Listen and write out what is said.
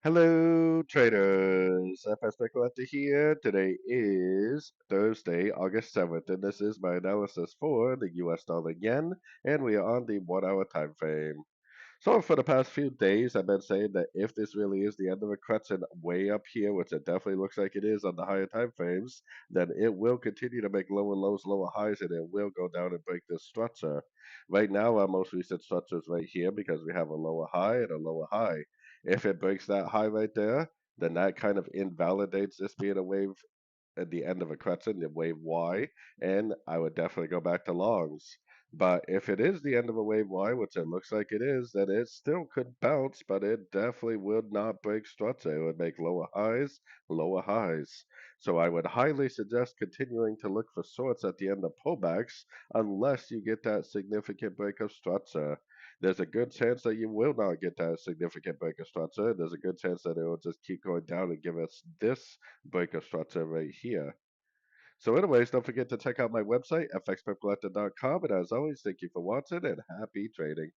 Hello, traders. FX Pip Collector here. Today is Thursday, August 7th, and this is my analysis for the US dollar yen, and we are on the 1 hour time frame. So for the past few days, I've been saying that if this really is the end of a correction way up here, which it definitely looks like it is on the higher time frames, then it will continue to make lower lows, lower highs, and it will go down and break this structure. Right now, our most recent structure is right here because we have a lower high and a lower high. If it breaks that high right there, then that kind of invalidates this being a wave at the end of a correction, the wave Y, and I would definitely go back to longs. But if it is the end of a wave Y, which it looks like it is, then it still could bounce, but it definitely would not break structure. It would make lower highs, lower highs. So I would highly suggest continuing to look for sorts at the end of pullbacks unless you get that significant break of structure. There's a good chance that you will not get that significant break of structure. There's a good chance that it will just keep going down and give us this break of structure right here. So anyways, don't forget to check out my website, fxpipcollector.com. And as always, thank you for watching and happy trading.